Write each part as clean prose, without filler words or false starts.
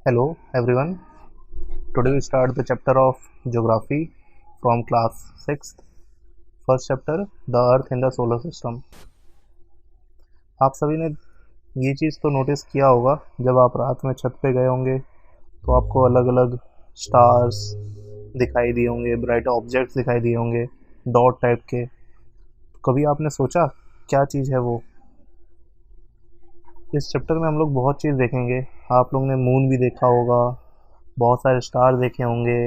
Hello everyone. Today we start the chapter of geography from class 6th. First chapter, the earth in the solar system. आप सभी ने ये चीज़ तो notice किया होगा, जब आप रात में छत पे गए होंगे तो आपको अलग अलग स्टार्स दिखाई दिए होंगे, ब्राइट ऑब्जेक्ट्स दिखाई दिए होंगे, डॉट टाइप के। कभी आपने सोचा क्या चीज़ है वो? इस चैप्टर में हम लोग बहुत चीज़ देखेंगे। आप लोग ने मून भी देखा होगा, बहुत सारे स्टार देखे होंगे।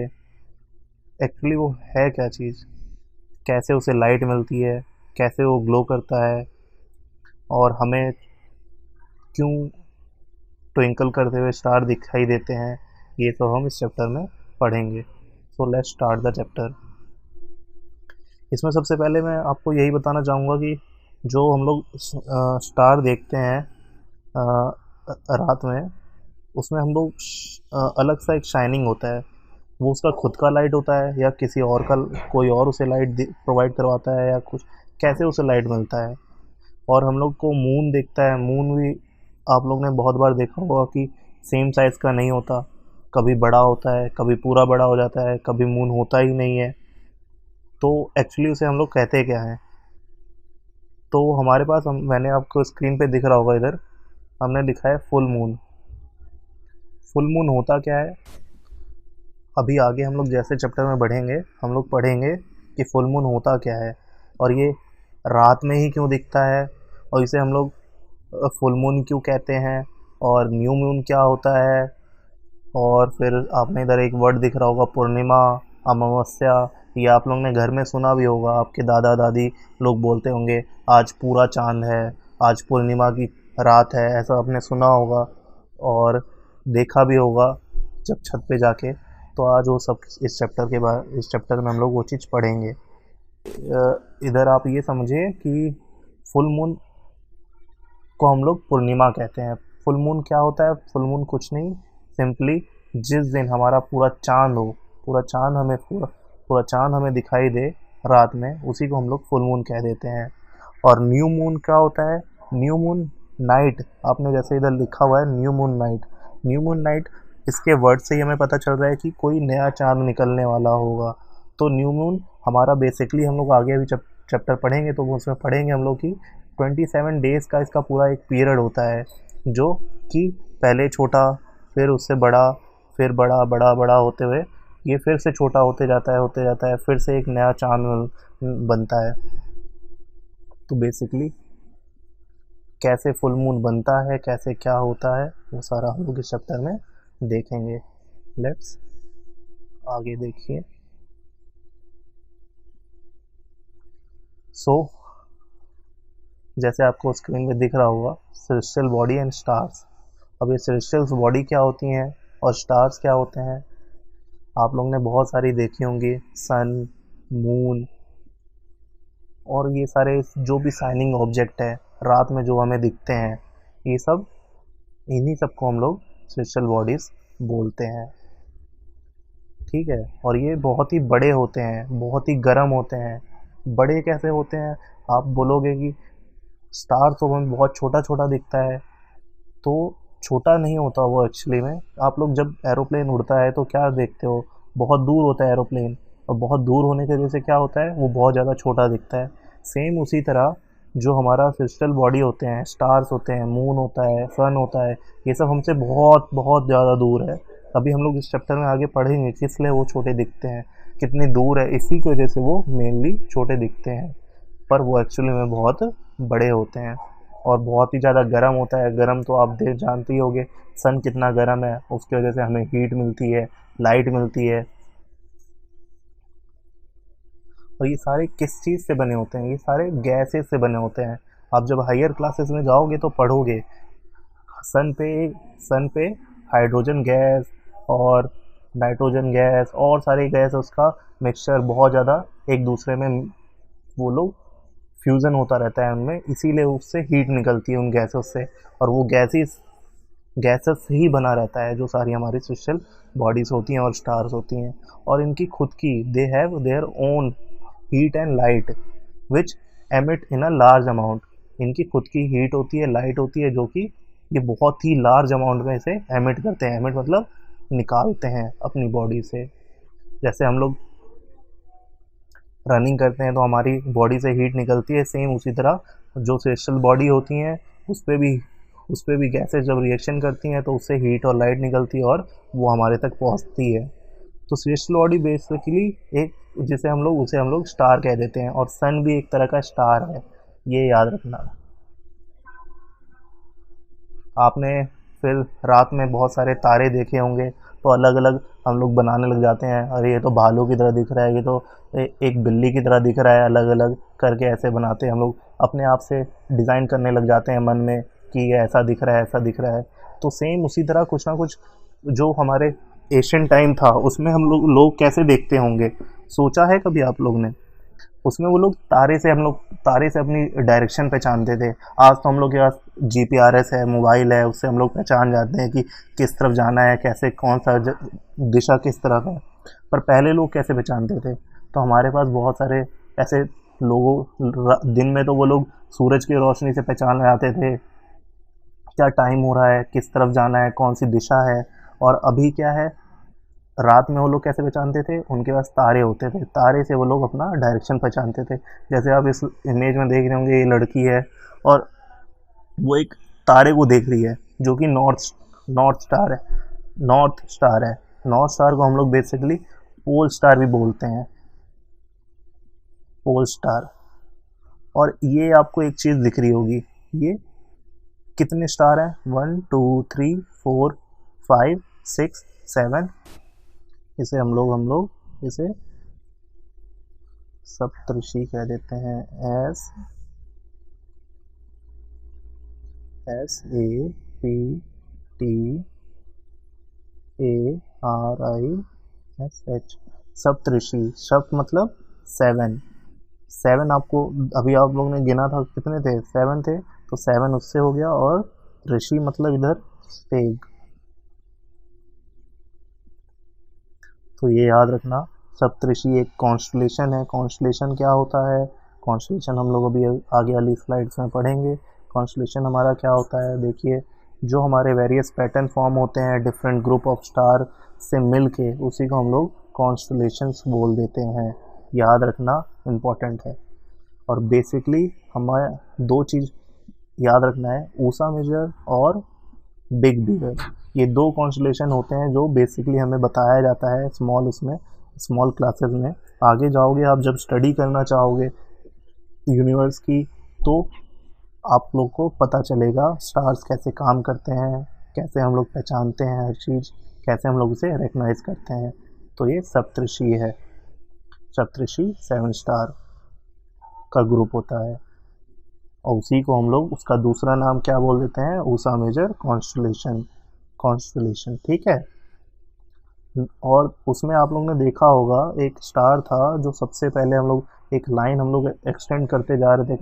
एक्चुअली वो है क्या चीज़, कैसे उसे लाइट मिलती है, कैसे वो ग्लो करता है, और हमें क्यों ट्विंकल करते हुए स्टार दिखाई देते हैं, ये सब हम इस चैप्टर में पढ़ेंगे। So let's start the chapter. इसमें सबसे पहले मैं आपको यही बताना चाहूँगा कि जो हम लोग स्टार देखते हैं रात में, उसमें हम लोग अलग सा एक शाइनिंग होता है। वो उसका खुद का लाइट होता है या किसी और का, कोई और उसे लाइट प्रोवाइड करवाता है, या कुछ कैसे उसे लाइट मिलता है। और हम लोग को मून दिखता है, मून भी आप लोग ने बहुत बार देखा होगा कि सेम साइज़ का नहीं होता, कभी बड़ा होता है, कभी पूरा बड़ा हो जाता है, कभी मून होता ही नहीं है। तो एक्चुअली उसे हम लोग कहते क्या हैं? तो हमारे पास मैंने आपको स्क्रीन पे दिख रहा होगा, इधर हमने लिखा है फुल मून। फुल मून होता क्या है? अभी आगे हम लोग जैसे चैप्टर में बढ़ेंगे, हम लोग पढ़ेंगे कि फुल मून होता क्या है, और ये रात में ही क्यों दिखता है, और इसे हम लोग फुल मून क्यों कहते हैं, और न्यू मून क्या होता है। और फिर आपने इधर एक वर्ड दिख रहा होगा, पूर्णिमा, अमावस्या। ये आप लोग ने घर में सुना भी होगा, आपके दादा दादी लोग बोलते होंगे आज पूरा चांद है, आज पूर्णिमा की रात है, ऐसा आपने सुना होगा और देखा भी होगा जब छत पे जाके। तो आज वो सब इस चैप्टर में हम लोग वो चीज़ पढ़ेंगे। इधर आप ये समझिए कि फुल मून को हम लोग पूर्णिमा कहते हैं। फुल मून क्या होता है? फुल मून कुछ नहीं, सिंपली जिस दिन हमारा पूरा चांद हो, पूरा चांद हमें दिखाई दे रात में, उसी को हम लोग फुल मून कह देते हैं। और न्यू मून क्या होता है? न्यू मून नाइट, आपने जैसे इधर लिखा हुआ है new moon night. New moon night, इसके वर्ड से ही हमें पता चल रहा है कि कोई नया चांद निकलने वाला होगा। तो न्यू मून हमारा बेसिकली, हम लोग आगे अभी चैप्टर पढ़ेंगे तो उसमें पढ़ेंगे हम लोग कि 27 डेज़ का इसका पूरा एक पीरियड होता है, जो कि पहले छोटा, फिर उससे बड़ा, फिर बड़ा बड़ा बड़ा होते हुए ये फिर से छोटा होते जाता है, फिर से एक नया चांद बनता है। तो बेसिकली कैसे फुल मून बनता है, कैसे क्या होता है, वो सारा हम लोग इस चैप्टर में देखेंगे। लेट्स आगे देखिए। सो जैसे आपको स्क्रीन में दिख रहा होगा, सेलेस्टियल बॉडी एंड स्टार्स। अब ये सेलेस्टियल बॉडी क्या होती हैं और स्टार्स क्या होते हैं, आप लोग ने बहुत सारी देखी होंगी, सन, मून, और ये सारे जो भी शाइनिंग ऑब्जेक्ट है रात में जो हमें दिखते हैं, ये सब, इन्हीं सबको हम लोग सेलेस्टियल बॉडीज़ बोलते हैं। ठीक है, और ये बहुत ही बड़े होते हैं, बहुत ही गर्म होते हैं। बड़े कैसे होते हैं? आप बोलोगे कि स्टार तो हमें बहुत छोटा छोटा दिखता है, तो छोटा नहीं होता वो एक्चुअली में। आप लोग जब एरोप्लेन उड़ता है तो क्या देखते हो? बहुत दूर होता है एरोप्लेन, और बहुत दूर होने की वजह से क्या होता है, वो बहुत ज़्यादा छोटा दिखता है। सेम उसी तरह जो हमारा क्रिस्टल बॉडी होते हैं, स्टार्स होते हैं, मून होता है, सन होता है, ये सब हमसे बहुत बहुत ज़्यादा दूर है। अभी हम लोग इस चैप्टर में आगे पढ़ेंगे कि इसलिए वो छोटे दिखते हैं, कितनी दूर है, इसी की वजह से वो मेनली छोटे दिखते हैं, पर वो एक्चुअली में बहुत बड़े होते हैं। और बहुत ही ज़्यादा गर्म होता है। गर्म तो आप देख जानते ही होंगे, सन कितना गर्म है, उसकी वजह से हमें हीट मिलती है, लाइट मिलती है। और ये सारे किस चीज़ से बने होते हैं? ये सारे गैसेस से बने होते हैं। आप जब हायर क्लासेस में जाओगे तो पढ़ोगे, सन पे सन पे हाइड्रोजन गैस और नाइट्रोजन गैस और सारे गैस, उसका मिक्सचर बहुत ज़्यादा एक दूसरे में, वो लोग फ्यूज़न होता रहता है उनमें, इसीलिए उससे हीट निकलती है उन गैसों से, और वो गैसेस ही बना रहता है जो सारी हमारी स्पेशल बॉडीज़ होती हैं और स्टार्स होती हैं। और इनकी खुद की, they have their own heat and light which emit in a large amount. इनकी खुद की हीट होती है, लाइट होती है, जो कि ये बहुत ही लार्ज अमाउंट में इसे एमिट करते हैं। एमिट मतलब निकालते हैं अपनी बॉडी से। जैसे हम लोग रनिंग करते हैं तो हमारी बॉडी से हीट निकलती है, सेम उसी तरह जो सेलेस्टियल बॉडी होती हैं उस पे भी गैसेज जब रिएक्शन करती हैं तो उससे हीट और लाइट निकलती है और वो हमारे तक पहुंचती है। तो सेलेस्टियल बॉडी बेसिकली एक उसे हम लोग स्टार कह देते हैं, और सन भी एक तरह का स्टार है, ये याद रखना। आपने फिर रात में बहुत सारे तारे देखे होंगे, तो अलग अलग हम लोग बनाने लग जाते हैं, अरे ये तो भालू की तरह दिख रहा है, ये तो एक बिल्ली की तरह दिख रहा है, अलग अलग करके ऐसे बनाते हैं हम लोग, अपने आप से डिज़ाइन करने लग जाते हैं मन में कि ये ऐसा दिख रहा है, ऐसा दिख रहा है। तो सेम उसी तरह कुछ ना कुछ जो हमारे एशियन टाइम था उसमें हम लोग कैसे देखते होंगे, सोचा है कभी आप लोग ने? उसमें वो लोग तारे से अपनी डायरेक्शन पहचानते थे। आज तो हम लोग के पास जीपीआरएस है, मोबाइल है, उससे हम लोग पहचान जाते हैं कि किस तरफ जाना है, कैसे कौन सा दिशा किस तरफ है। पर पहले लोग कैसे पहचानते थे? तो हमारे पास बहुत सारे ऐसे लोगों, दिन में तो वो लोग सूरज की रोशनी से पहचान जाते थे क्या टाइम हो रहा है, किस तरफ जाना है, कौन सी दिशा है। और अभी क्या है, रात में वो लोग कैसे पहचानते थे? उनके पास तारे होते थे, तारे से वो लोग अपना डायरेक्शन पहचानते थे। जैसे आप इस इमेज में देख रहे होंगे, ये लड़की है और वो एक तारे को देख रही है जो कि नॉर्थ स्टार है। नॉर्थ स्टार को हम लोग बेसिकली पोल स्टार भी बोलते हैं, पोल स्टार। और ये आपको एक चीज़ दिख रही होगी, ये कितने स्टार हैं? 1 2 3 4 5 6 7। इसे हम लोग इसे सप्तऋषि कह देते हैं। SAPTARISH, सप्तऋषि। सप्त मतलब 7। 7 आपको अभी आप लोग ने गिना था, कितने थे? 7 थे, तो 7 उससे हो गया। और ऋषि मतलब इधर तेग। तो ये याद रखना, सप्तऋषि एक कॉन्स्टलेशन है। कॉन्स्टलेशन क्या होता है? कॉन्स्टलेशन हम लोग अभी आगे वाली स्लाइड्स में पढ़ेंगे। कॉन्स्टलेशन हमारा क्या होता है, देखिए, जो हमारे वेरियस पैटर्न फॉर्म होते हैं डिफरेंट ग्रुप ऑफ स्टार से मिल के, उसी को हम लोग कॉन्स्टलेशंस बोल देते हैं। याद रखना, इम्पॉर्टेंट है। और बेसिकली हमारे दो चीज़ याद रखना है, ऊषा मेजर और बिग बिगर। ये दो कॉन्स्टलेशन होते हैं जो बेसिकली हमें बताया जाता है स्मॉल क्लासेस में। आगे जाओगे आप, जब स्टडी करना चाहोगे यूनिवर्स की, तो आप लोग को पता चलेगा स्टार्स कैसे काम करते हैं, कैसे हम लोग पहचानते हैं हर चीज़, कैसे हम लोग उसे रिकग्नाइज करते हैं। तो ये सप्तऋषि है। सप्तऋषि 7 स्टार का ग्रुप होता है, और उसी को हम लोग, उसका दूसरा नाम क्या बोल देते हैं? Ursa major constellation. ठीक है। और उसमें आप लोग ने देखा होगा, एक स्टार था जो सबसे पहले एक लाइन हम लोग एक्सटेंड करते जा रहे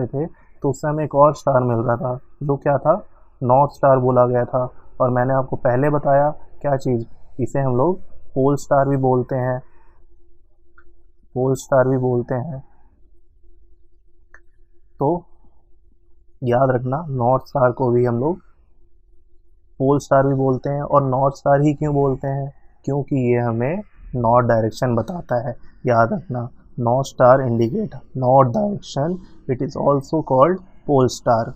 थे, तो उससे हमें एक और स्टार मिल रहा था, जो क्या था? नॉर्थ स्टार बोला गया था। और मैंने आपको पहले बताया क्या चीज़, इसे हम लोग पोल स्टार भी बोलते हैं। तो याद रखना, नॉर्थ स्टार को भी हम लोग पोल स्टार भी बोलते हैं। और नॉर्थ स्टार ही क्यों बोलते हैं? क्योंकि ये हमें नॉर्थ डायरेक्शन बताता है। याद रखना, north star indicate north direction, it is also called pole star.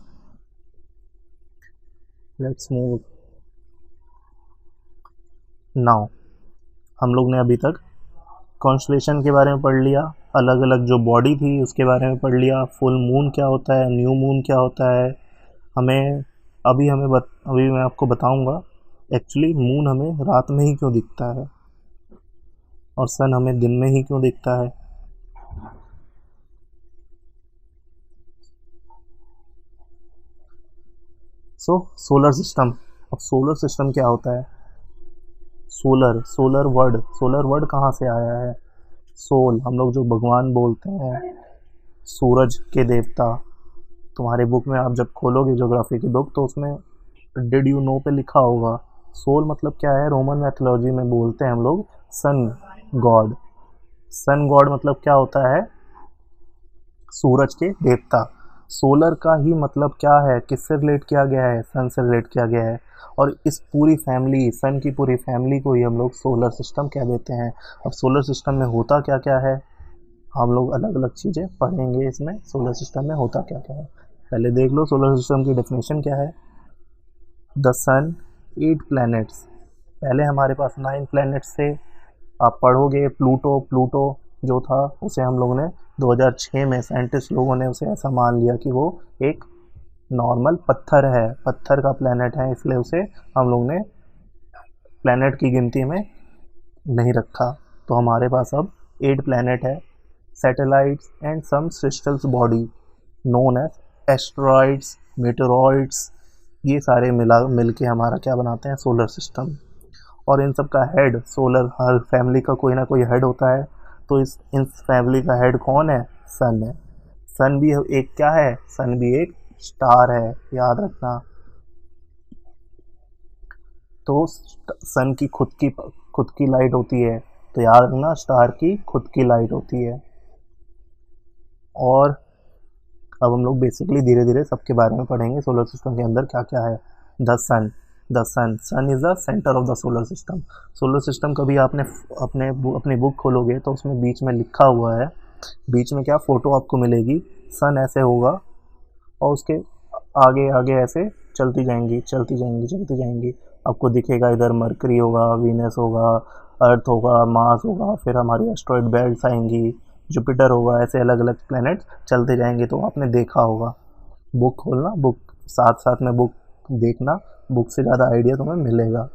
Let's move now. हम लोग ने अभी तक कॉन्स्टलेशन के बारे में पढ़ लिया, अलग अलग जो बॉडी थी उसके बारे में पढ़ लिया, फुल मून क्या होता है, न्यू मून क्या होता है। अभी मैं आपको बताऊंगा एक्चुअली मून हमें रात में ही क्यों दिखता है और सन हमें दिन में ही क्यों दिखता है। Solar system. अब सोलर सिस्टम क्या होता है? सोलर वर्ड कहाँ से आया है? सोल, हम लोग जो भगवान बोलते हैं, सूरज के देवता। तुम्हारे बुक में आप जब खोलोगे ज्योग्राफी की बुक, तो उसमें डिड यू नो पे लिखा होगा। सोल मतलब क्या है? रोमन मैथोलॉजी में बोलते हैं हम लोग सन गॉड मतलब क्या होता है? सूरज के देवता। सोलर का ही मतलब क्या है, किससे रिलेट किया गया है, सन से रिलेट किया गया है। और इस पूरी फैमिली, सन की पूरी फैमिली को ही हम लोग सोलर सिस्टम कह देते हैं। अब सोलर सिस्टम में होता क्या क्या है, हम लोग अलग अलग चीज़ें पढ़ेंगे इसमें, सोलर सिस्टम में होता क्या क्या है। पहले देख लो सोलर सिस्टम की डेफिनेशन क्या है। The sun, 8 planets. पहले हमारे पास 9 प्लैनेट्स थे। आप पढ़ोगे प्लूटो जो था उसे हम लोगों ने 2006 में साइंटिस्ट लोगों ने उसे ऐसा मान लिया कि वो एक नॉर्मल पत्थर है, पत्थर का प्लैनेट है, इसलिए उसे हम लोग ने प्लैनेट की गिनती में नहीं रखा। तो हमारे पास अब 8 प्लैनेट है। Satellites and some crystals body known as asteroids, meteoroids, ये सारे मिल के हमारा क्या बनाते हैं, सोलर सिस्टम। और इन सब का हेड, सोलर, हर फैमिली का कोई ना कोई हेड होता है। तो इन फैमिली का हेड कौन है, सन है। सन भी एक क्या है, सन भी एक स्टार है, याद रखना। तो सन की खुद की लाइट होती है, तो याद रखना स्टार की खुद की लाइट होती है। और अब हम लोग बेसिकली धीरे धीरे सबके बारे में पढ़ेंगे, सोलर सिस्टम के अंदर क्या क्या है। The sun is the centre of the solar system. Solar system कभी आपने अपनी बुक खोलोगे तो उसमें बीच में लिखा हुआ है, बीच में क्या फोटो आपको मिलेगी, सन ऐसे होगा और उसके आगे आगे ऐसे चलती जाएंगी चलती जाएंगी चलती जाएंगी। आपको दिखेगा इधर मरकरी होगा, वीनस होगा, अर्थ होगा, मार्स होगा, फिर हमारी एस्ट्रॉयड बेल्ट आएंगी, जुपिटर होगा, ऐसे अलग अलग प्लैनेट चलते जाएंगे। तो आपने देखा होगा। बुक खोलना, बुक साथ साथ में बुक देखना, बुक से ज़्यादा आइडिया तुम्हें मिलेगा।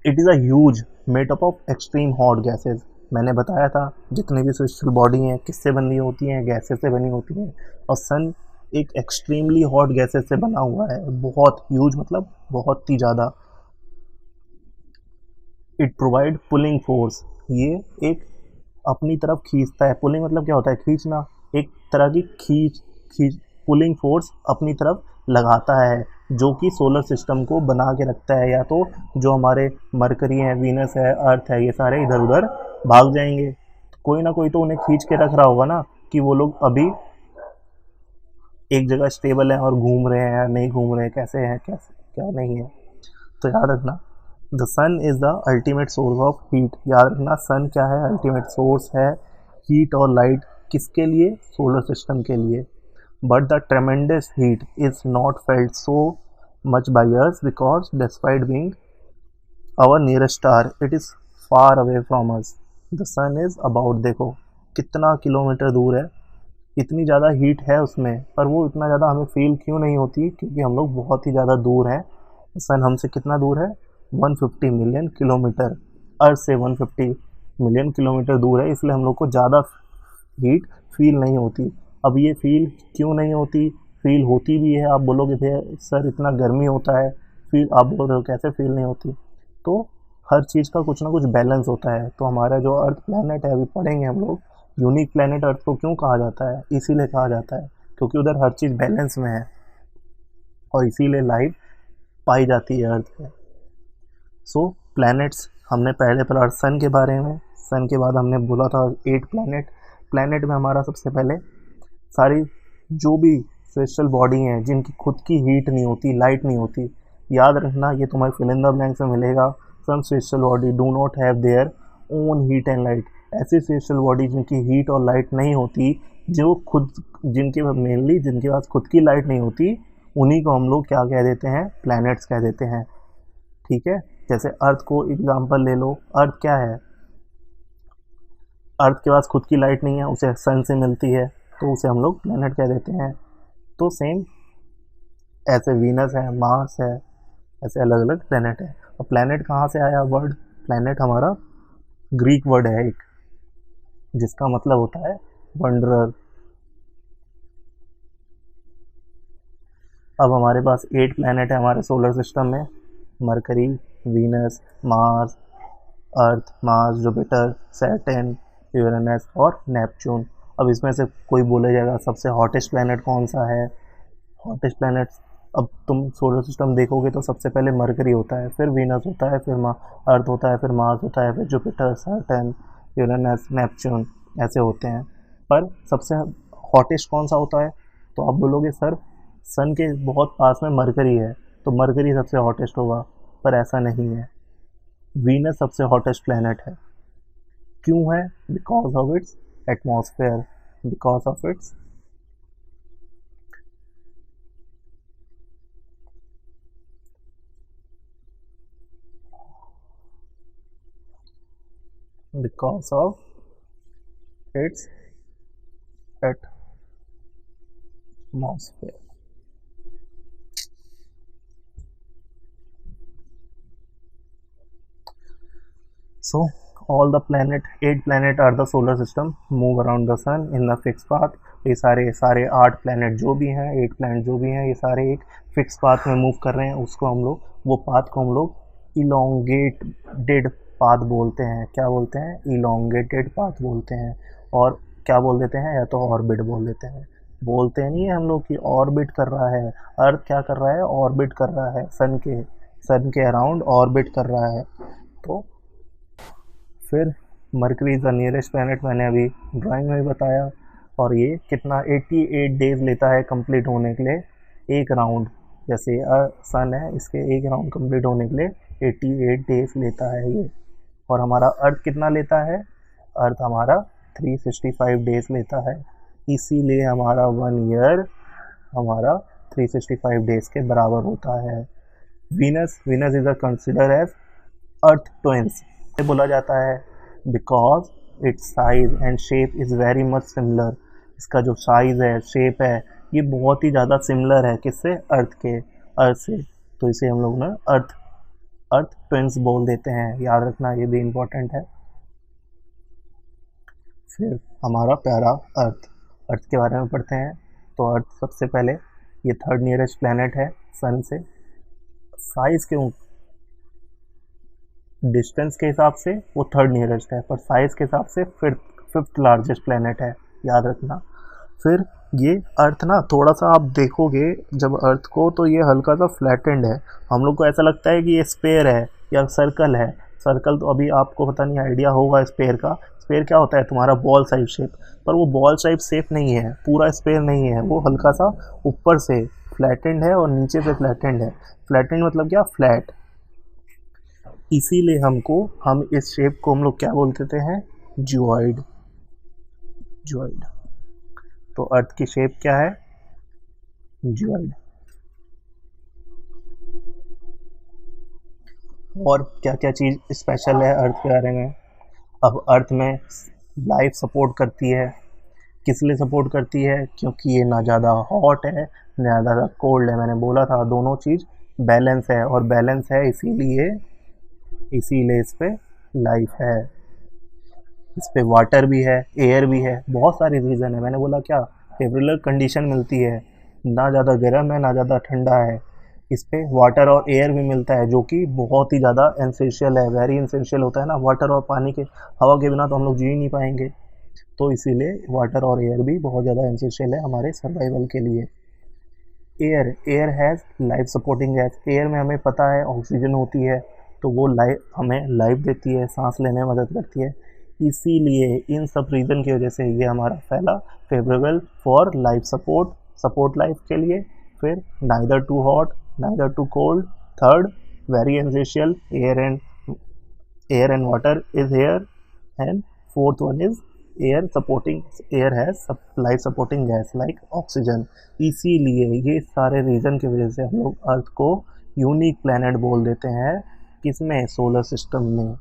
It is a huge made up of extreme hot gases. मैंने बताया था जितनी भी सेलेस्टियल बॉडी हैं किससे बनी होती हैं, गैसेज से बनी होती हैं। और सन एक एक्सट्रीमली हॉट गैसेज से बना हुआ है, बहुत ह्यूज मतलब बहुत ही ज़्यादा। इट प्रोवाइड पुलिंग फोर्स, ये एक अपनी तरफ खींचता है। पुलिंग मतलब क्या होता है, खींचना, एक तरह की खींच खींच पुलिंग फोर्स अपनी तरफ लगाता है, जो कि सोलर सिस्टम को बना के रखता है। या तो जो हमारे मरकरी है, वीनस है, अर्थ है, ये सारे इधर उधर भाग जाएंगे, कोई ना कोई तो उन्हें खींच के रख रहा होगा ना, कि वो लोग अभी एक जगह स्टेबल हैं और घूम रहे हैं या नहीं घूम रहे हैं, कैसे हैं, कैसे क्या नहीं है। तो याद रखना the sun is the ultimate source of heat. याद रखना सन क्या है, अल्टीमेट सोर्स है हीट और लाइट। किसके लिए, सोलर सिस्टम के लिए। But the tremendous heat is not felt so much by us because despite being our nearest star it is far away from us. The sun is about, देखो कितना kilometre दूर है, इतनी ज़्यादा हीट है उसमें, पर वो इतना ज़्यादा हमें फील क्यों नहीं होती, क्योंकि हम लोग बहुत ही ज़्यादा दूर हैं। सन हमसे कितना दूर है, 150 मिलियन किलोमीटर। अर्थ से 150 मिलियन किलोमीटर दूर है, इसलिए हम लोग को ज़्यादा हीट फील नहीं होती। अब ये फील क्यों नहीं होती, फील होती भी है। आप बोलोगे भैया सर इतना गर्मी होता है, फील आप बोल रहे हो कैसे फील नहीं होती। तो हर चीज़ का कुछ ना कुछ बैलेंस होता है। तो हमारा जो अर्थ प्लैनेट है, अभी पढ़ेंगे हम लोग, यूनिक प्लैनेट अर्थ को क्यों कहा जाता है, इसीलिए कहा जाता है क्योंकि उधर हर चीज़ बैलेंस में है और इसीलिए लाइफ पाई जाती है अर्थ पे। सो प्लैनेट्स हमने पहले पढ़ा सन के बारे में। सन के बाद हमने बोला था 8 प्लैनेट। प्लैनेट में हमारा सबसे पहले सारी जो भी सेलेस्टियल बॉडी हैं जिनकी खुद की हीट नहीं होती, लाइट नहीं होती, याद रखना ये तुम्हारे फिल इन द ब्लैंक्स में मिलेगा। Some celestial body do not have their own heat and light. ऐसी सेलेस्टियल बॉडी जिनकी हीट और लाइट नहीं होती, जो खुद जिनके मेनली जिनके पास खुद की लाइट नहीं होती, उन्हीं को हम लोग क्या कह देते हैं, प्लैनेट्स कह देते हैं। ठीक है, जैसे अर्थ को एग्जांपल ले लो। अर्थ क्या है, अर्थ के पास खुद की लाइट नहीं है, उसे सन से मिलती है, तो उसे हम लोग प्लैनेट कह देते हैं। तो सेम ऐसे वीनस है, मार्स है, ऐसे अलग अलग प्लैनेट है। और प्लैनेट कहाँ से आया वर्ड, प्लैनेट हमारा ग्रीक वर्ड है एक, जिसका मतलब होता है वंडरर। अब हमारे पास 8 प्लैनेट है हमारे सोलर सिस्टम में, मरकरी, वीनस, मार्स, अर्थ, मार्स, जुपिटर, सैटर्न, यूरेनस और नेपच्यून। अब इसमें से कोई बोला जाएगा सबसे हॉटेस्ट प्लैनेट कौन सा है, हॉटेस्ट प्लैनेट। अब तुम सोलर सिस्टम देखोगे तो सबसे पहले मरकरी होता है, फिर वीनस होता है, फिर अर्थ होता है, फिर मार्स होता है, फिर जुपिटर, सैटर्न, यूरेनस, नेपच्यून, ऐसे होते हैं। पर सबसे हॉटेस्ट कौन सा होता है? तो आप बोलोगे सर सन के बहुत पास में मरकरी है, तो मरकरी सबसे हॉटेस्ट होगा, पर ऐसा नहीं है। वीनस सबसे हॉटेस्ट प्लैनेट है। क्यों है? Because of its atmosphere, because of its because of its atmosphere. So all the planet, 8 planet are the solar system move around the sun in the fixed path. ये सारे 8 planet जो भी हैं, 8 planet जो भी हैं, ये सारे एक फिक्स पाथ में मूव कर रहे हैं। उसको हम लोग, वो पाथ को हम लोग इलोंगेटेड पाथ बोलते हैं। क्या बोलते हैं? इलोंगेटेड पाथ बोलते हैं। और क्या बोल देते हैं? या तो ऑर्बिट बोल देते हैं। बोलते नहीं है हम लोग कि ऑर्बिट कर रहा है। अर्थ क्या कर रहा है? ऑर्बिट कर रहा है, सन के अराउंड ऑर्बिट कर रहा है। तो फिर mercury is the nearest planet, मैंने अभी ड्राइंग में बताया। और ये कितना 88 डेज लेता है कंप्लीट होने के लिए एक राउंड। जैसे सन है, इसके एक राउंड कंप्लीट होने के लिए 88 डेज लेता है ये। और हमारा अर्थ कितना लेता है? अर्थ हमारा 365 डेज लेता है। इसीलिए हमारा 1 ईयर हमारा 365 डेज के बराबर होता है। Venus is consider as earth twins बोला जाता है because its size and shape is very much similar. इसका जो साइज है, शेप है, ये बहुत ही ज़्यादा सिमिलर है किससे? अर्थ से। तो इसे हम लोग ना अर्थ ट्विंस बोल देते हैं। याद रखना, ये भी इम्पोर्टेंट है। फिर हमारा प्यारा अर्थ के बारे में पढ़ते हैं। तो अर्थ सबसे पहले, ये 3rd नियरेस्ट प्लैनेट है सन से। साइज के डिस्टेंस के हिसाब से वो 3rd नियरेस्ट है, पर साइज के हिसाब से 5th लार्जेस्ट प्लैनेट है। याद रखना। फिर ये अर्थ ना, थोड़ा सा आप देखोगे जब अर्थ को, तो ये हल्का सा फ्लैटेंड है। हम लोग को ऐसा लगता है कि ये स्पेयर है या सर्कल है। सर्कल तो अभी आपको पता नहीं, आइडिया होगा स्पेयर का। स्पेयर क्या होता है? तुम्हारा बॉल साइड शेप। पर वो बॉल साइड शेप नहीं है, पूरा स्पेयर नहीं है, वो हल्का सा ऊपर से फ्लैटेंड है और नीचे से फ्लैटेंड है। फ्लैटेंड मतलब क्या? फ्लैट। इसीलिए हम इस शेप को हम लोग क्या बोल देते हैं? ज्यूऑइड। तो अर्थ की शेप क्या है? ज्यूऑइड। और क्या क्या चीज़ स्पेशल है अर्थ के बारे में? अब अर्थ में लाइफ सपोर्ट करती है। किस लिए सपोर्ट करती है? क्योंकि ये ना ज़्यादा हॉट है ना ज़्यादा कोल्ड है। मैंने बोला था दोनों चीज़ बैलेंस है, और बैलेंस है इसीलिए इस पे लाइफ है। इस पे वाटर भी है, एयर भी है, बहुत सारी रीज़न है। मैंने बोला क्या? फेवरेबल कंडीशन मिलती है, ना ज़्यादा गर्म है ना ज़्यादा ठंडा है। इस पे वाटर और एयर भी मिलता है, जो कि बहुत ही ज़्यादा एसेंशियल है, वेरी एसेंशियल होता है ना। वाटर और पानी के, हवा के बिना तो हम लोग जी ही नहीं पाएंगे। तो इसीलिए वाटर और एयर भी बहुत ज़्यादा एसेंशियल है हमारे सर्वाइवल के लिए। Air has life supporting gas. Air में हमें पता है ऑक्सीजन होती है, तो वो हमें लाइफ देती है, सांस लेने में मदद करती है। इसीलिए इन सब रीज़न की वजह से ये हमारा फैला favourable for life support life के लिए। फिर neither too hot neither too cold. Third, very essential, air and water is air. And fourth one is air has life supporting gas like oxygen. इसीलिए ये सारे रीज़न की वजह से हम लोग अर्थ को यूनिक प्लैनेट बोल देते हैं। किसमें? सोलर सिस्टम में।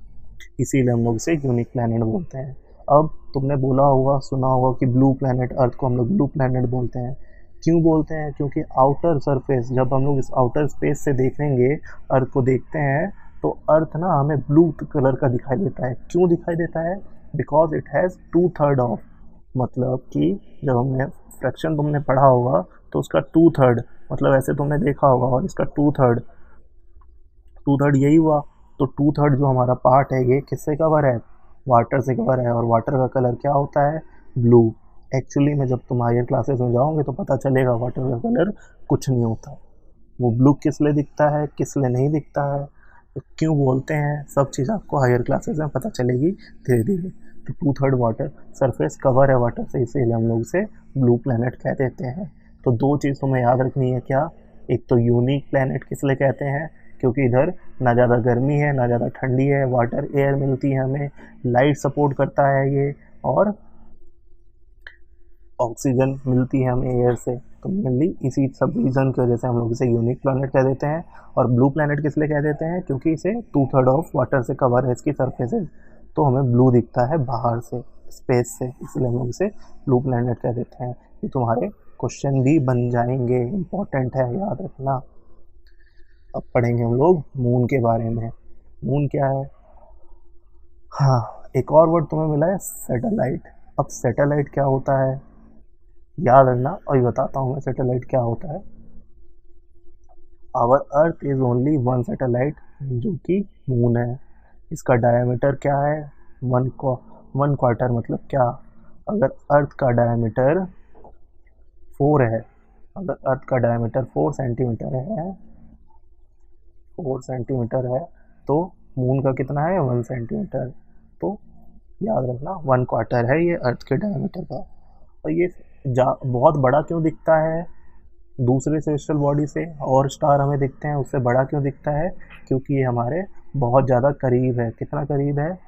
इसीलिए हम लोग इसे यूनिक प्लैनेट बोलते हैं। अब तुमने बोला होगा, सुना होगा कि ब्लू प्लैनेट, अर्थ को हम लोग ब्लू प्लैनेट बोलते हैं। क्यों बोलते हैं? क्योंकि आउटर सरफेस, जब हम लोग इस आउटर स्पेस से देखेंगे, अर्थ को देखते हैं, तो अर्थ ना हमें ब्लू कलर का दिखाई देता है। क्यों दिखाई देता है? बिकॉज इट हैज़ 2/3 ऑफ, मतलब कि जब हमने फ्रैक्शन तुमने पढ़ा होगा तो उसका 2/3, मतलब ऐसे तुमने देखा होगा, और इसका 2/3 यही हुआ। तो 2/3 जो हमारा पार्ट है, ये किससे कवर है? वाटर से कवर है। और वाटर का कलर क्या होता है? ब्लू। एक्चुअली में जब तुम हायर क्लासेस में जाओगे तो पता चलेगा वाटर का कलर कुछ नहीं होता। वो ब्लू किस लिए दिखता है, किस लिए नहीं दिखता है, तो क्यों बोलते हैं, सब चीज़ आपको हायर क्लासेस में पता चलेगी धीरे धीरे। तो 2/3 वाटर सरफेस कवर है वाटर से, इसीलिए हम लोग उसे ब्लू प्लैनेट कह देते हैं। तो दो चीज़ तुम्हें याद रखनी है क्या, एक तो यूनिक प्लैनेट किस लिए कहते हैं, क्योंकि इधर ना ज़्यादा गर्मी है ना ज़्यादा ठंडी है, वाटर एयर मिलती है हमें, लाइट सपोर्ट करता है ये, और ऑक्सीजन मिलती है हमें एयर से। तो मेनली इसी सब रीज़न की वजह से हम लोग इसे यूनिक प्लैनेट कह देते हैं। और ब्लू प्लैनेट किस लिए कह देते हैं, क्योंकि इसे 2/3 ऑफ वाटर से कवर है इसकी सरफेसेस, तो हमें ब्लू दिखता है बाहर से, स्पेस से, इसलिए हम लोग इसे ब्लू प्लैनेट कह देते हैं। ये तुम्हारे क्वेश्चन भी बन जाएंगे, इम्पोर्टेंट है, याद रखना। अब पढ़ेंगे हम लोग मून के बारे में। मून क्या है, हाँ एक और वर्ड तुम्हें मिला है सैटेलाइट। अब सैटेलाइट क्या होता है याद रखना, और ये बताता हूँ मैं सैटेलाइट क्या होता है। Our earth is only one satellite, जो कि मून है। इसका डायमीटर क्या है, 1/4 मतलब क्या, अगर अर्थ का डायमीटर 4 है, अगर अर्थ का डायमीटर 4 सेंटीमीटर है, 4 सेंटीमीटर है, तो मून का कितना है 1 सेंटीमीटर। तो याद रखना 1/4 है ये अर्थ के डायमीटर का। और ये बहुत बड़ा क्यों दिखता है दूसरे सेलेस्टियल बॉडी से, और स्टार हमें दिखते हैं उससे बड़ा क्यों दिखता है, क्योंकि ये हमारे बहुत ज़्यादा करीब है। कितना करीब है,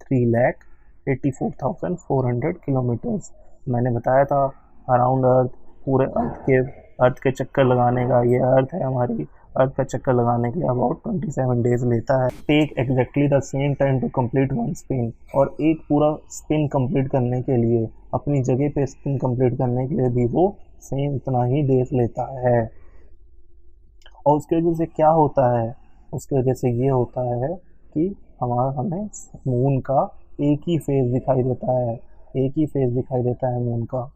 3,84,400 किलोमीटर्स। मैंने बताया था अराउंड अर्थ, पूरे अर्थ के चक्कर लगाने का, ये अर्थ है हमारी, अर्थ का चक्कर लगाने के लिए अबाउट 27 डेज लेता है। Take exactly the same time to complete one spin, और एक पूरा स्पिन कंप्लीट करने के लिए, अपनी जगह पे स्पिन कंप्लीट करने के लिए भी वो सेम इतना ही डेज लेता है। और उसकी वजह से क्या होता है, उसकी वजह से ये होता है कि हमें मून का एक ही फेज दिखाई देता है, एक ही फेज दिखाई देता है मून का।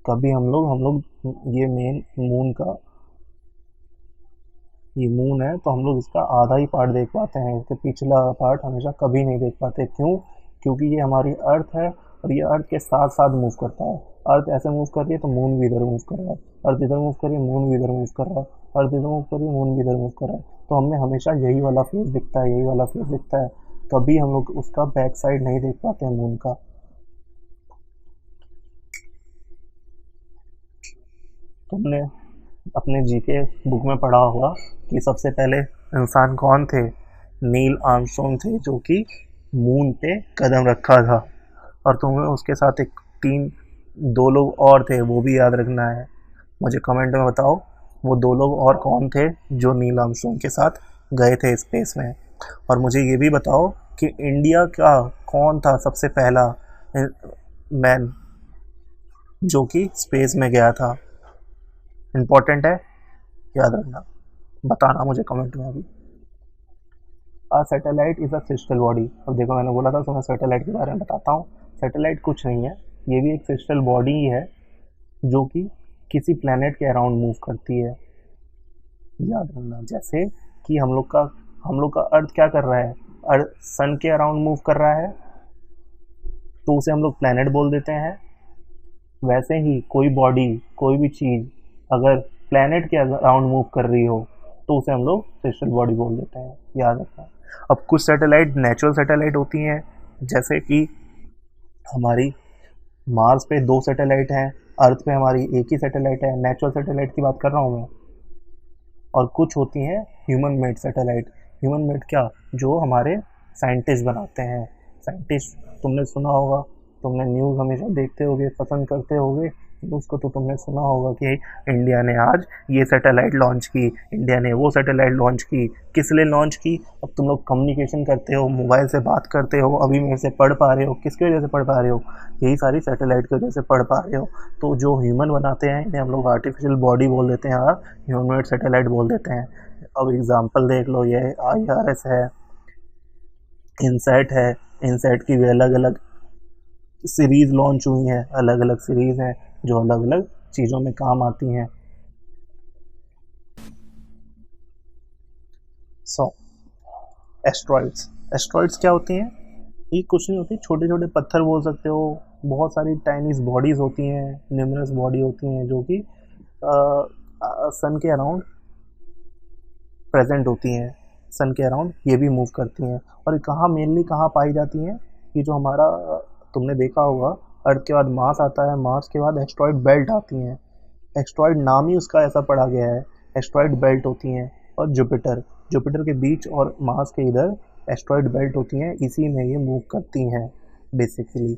कभी हम लोग ये मेन मून का, ये मून है तो हम लोग इसका आधा ही पार्ट देख पाते हैं, इसके पिछला पार्ट हमेशा कभी नहीं देख पाते। क्यों, क्योंकि ये हमारी अर्थ है और ये अर्थ के साथ साथ मूव करता है। अर्थ ऐसे मूव कर रही है तो मून भी इधर मूव कर रहा है, अर्थ इधर मूव कर रही है मून भी इधर मूव कर रहा है, अर्थ इधर मूव कर रही है मून भी इधर मूव कर रहा है। तो हमें हमेशा यही वाला फेज दिखता है, यही वाला फेज दिखता है, कभी हम लोग उसका बैक साइड नहीं देख पाते हैं मून का। तुमने अपने जीके बुक में पढ़ा होगा कि सबसे पहले इंसान कौन थे, नील आर्मस्ट्रॉन्ग थे, जो कि मून पे कदम रखा था। और तुम्हें उसके साथ एक 2 लोग और थे, वो भी याद रखना है। मुझे कमेंट में बताओ वो 2 लोग और कौन थे जो नील आर्मस्ट्रॉन्ग के साथ गए थे स्पेस में। और मुझे ये भी बताओ कि इंडिया का कौन था सबसे पहला मैन जो कि स्पेस में गया था। इम्पोर्टेंट है, याद रखना, बताना मुझे कमेंट में अभी। A satellite is a celestial body. अब देखो मैंने बोला था तो मैं सैटेलाइट के बारे में बताता हूँ। सैटेलाइट कुछ नहीं है, ये भी एक सिस्टल बॉडी ही है जो कि किसी प्लेनेट के अराउंड मूव करती है। याद रखना, जैसे कि हम लोग का अर्थ क्या कर रहा है, अर्थ सन के अराउंड मूव कर रहा है तो उसे हम लोग प्लेनेट बोल देते हैं। वैसे ही कोई बॉडी, कोई भी चीज़ अगर प्लेनेट के अराउंड मूव कर रही हो तो उसे हम लोग सिस्टल बॉडी बोल देते हैं, याद रखना। अब कुछ सैटेलाइट नेचुरल सैटेलाइट होती हैं, जैसे कि हमारी मार्स पे 2 सैटेलाइट हैं, अर्थ पे हमारी एक ही सैटेलाइट है, नेचुरल सैटेलाइट की बात कर रहा हूँ मैं। और कुछ होती हैं human made satellite. Human made क्या, जो हमारे साइंटिस्ट बनाते हैं। साइंटिस्ट तुमने सुना होगा, तुमने न्यूज़ हमेशा देखते होगे, पसंद करते होगे उसको, तो तुमने सुना होगा कि इंडिया ने आज ये सैटेलाइट लॉन्च की, इंडिया ने वो सैटेलाइट लॉन्च की। किस लिए लॉन्च की, अब तुम लोग कम्युनिकेशन करते हो, मोबाइल से बात करते हो, अभी मेरे से पढ़ पा रहे हो, किसकी वजह से पढ़ पा रहे हो, यही सारी सैटेलाइट की वजह से पढ़ पा रहे हो। तो जो ह्यूमन बनाते हैं इन्हें हम लोग आर्टिफिशियल बॉडी बोल देते हैं और ह्यूमन मेड सैटेलाइट बोल देते हैं। अब एग्जाम्पल देख लो, ये IRS है, इनसैट है, इनसैट की भी अलग अलग सीरीज़ लॉन्च हुई हैं, अलग अलग सीरीज़ हैं जो अलग अलग चीज़ों में काम आती हैं। एस्ट्रॉइड्स, एस्ट्रॉइड्स क्या होती हैं, ये कुछ नहीं होती, छोटे छोटे पत्थर बोल सकते हो। बहुत सारी टाइनीज बॉडीज़ होती हैं, न्यूमरस बॉडी होती हैं जो कि सन के अराउंड प्रेजेंट होती हैं। सन के अराउंड ये भी मूव करती हैं। और कहाँ मेनली कहाँ पाई जाती हैं, ये जो हमारा तुमने देखा होगा अर्थ के बाद मार्स आता है, मार्स के बाद एस्ट्रॉयड बेल्ट आती हैं। एस्ट्रॉयड नाम ही उसका ऐसा पड़ा गया है, एस्ट्रॉयड बेल्ट होती हैं। और जुपिटर, जुपिटर के बीच और मार्स के इधर एस्ट्रॉयड बेल्ट होती हैं, इसी में ये मूव करती हैं बेसिकली।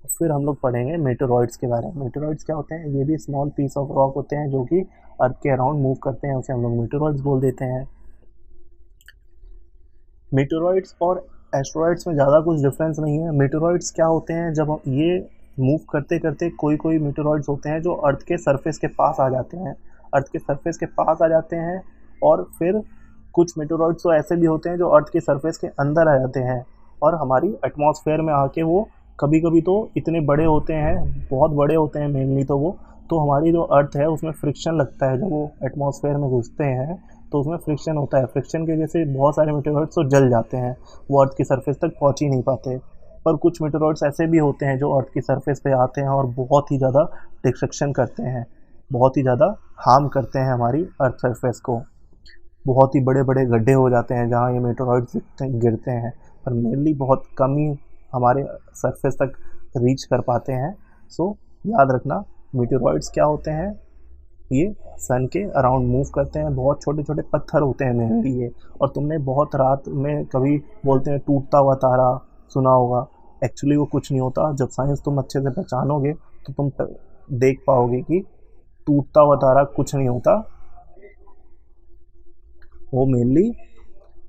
फिर हम लोग पढ़ेंगे मेटेरॉइड्स के बारे में। मेटेरॉइड्स क्या होते हैं, ये भी स्मॉल पीस ऑफ रॉक होते हैं जो कि अर्थ के अराउंड मूव करते हैं, उसे हम लोग मेटेरॉइड्स बोल देते हैं। मेटेरॉइड्स और एस्ट्रॉयड्स में ज़्यादा कुछ डिफरेंस नहीं है। मेटेरॉइड्स क्या होते हैं, जब ये मूव करते करते कोई कोई मेटेरॉइड्स होते हैं जो अर्थ के सरफेस के पास आ जाते हैं, अर्थ के सरफेस के पास आ जाते हैं। और फिर कुछ मेटेरॉइड्स तो ऐसे भी होते हैं जो अर्थ के सरफेस के अंदर आ जाते हैं और हमारी एटमॉस्फेयर में आके वो कभी कभी तो इतने बड़े होते हैं, बहुत बड़े होते हैं मेनली तो वो, तो हमारी जो अर्थ है उसमें फ्रिक्शन लगता है। जब वो एटमॉस्फेयर में घुसते हैं तो उसमें फ्रिक्शन होता है, फ्रिक्शन की वजह से बहुत सारे मेटेरॉइड्स तो जल जाते हैं, वो अर्थ की सरफेस तक पहुंच ही नहीं पाते। पर कुछ मेटेरॉइड्स ऐसे भी होते हैं जो अर्थ की सरफेस पे आते हैं और बहुत ही ज़्यादा डिस्ट्रक्शन करते हैं, बहुत ही ज़्यादा हार्म करते हैं हमारी अर्थ सरफेस को। बहुत ही बड़े बड़े गड्ढे हो जाते हैं जहाँ ये मेटेरॉइड्स गिरते हैं, पर मेनली बहुत कम ही हमारे सरफेस तक रीच कर पाते हैं। सो याद रखना मेटेरॉइड्स क्या होते हैं, ये सन के अराउंड मूव करते हैं, बहुत छोटे छोटे पत्थर होते हैं मेनली ये। और तुमने बहुत रात में कभी बोलते हैं टूटता हुआ तारा सुना होगा, एक्चुअली वो कुछ नहीं होता। जब साइंस तुम अच्छे से पहचानोगे तो तुम देख पाओगे कि टूटता हुआ तारा कुछ नहीं होता, वो मेनली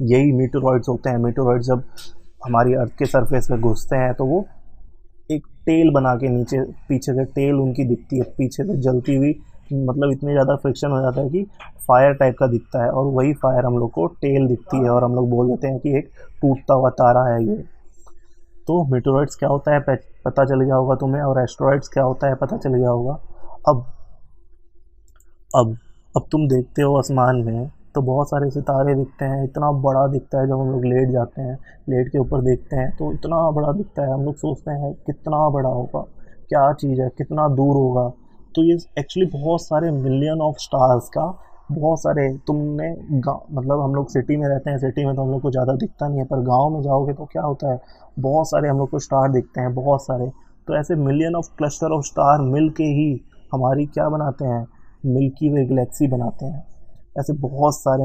यही मेटेरॉइड्स होते हैं। मेटेरॉइड्स जब हमारी अर्थ के सरफेस पे घुसते हैं तो वो एक टेल बना के नीचे पीछे से टेल उनकी दिखती है, पीछे से जलती हुई, मतलब इतनी ज़्यादा फ्रिक्शन हो जाता है कि फायर टाइप का दिखता है, और वही फायर हम लोग को टेल दिखती है और हम लोग बोल देते हैं कि एक टूटता हुआ तारा है ये। तो मेटेरॉइड्स क्या होता है पता चल गया होगा तुम्हें, और एस्ट्रॉइड्स क्या होता है पता चल गया होगा। अब अब अब तुम देखते हो आसमान में तो बहुत सारे सितारे दिखते हैं, इतना बड़ा दिखता है। जब हम लोग लेट जाते हैं, लेट के ऊपर देखते हैं तो इतना बड़ा दिखता है, हम लोग सोचते हैं कितना बड़ा होगा, क्या चीज़ है, कितना दूर होगा। तो ये एक्चुअली बहुत सारे मिलियन ऑफ स्टार्स का, बहुत सारे तुमने मतलब हम लोग सिटी में रहते हैं, सिटी में तो हम लोग को ज़्यादा दिखता नहीं है, पर गाँव में जाओगे तो क्या होता है, बहुत सारे हम लोग को स्टार दिखते हैं, बहुत सारे। तो ऐसे million of cluster of star मिल के ही हमारी क्या बनाते हैं, मिल्की वे गैलेक्सी बनाते हैं। ऐसे बहुत सारे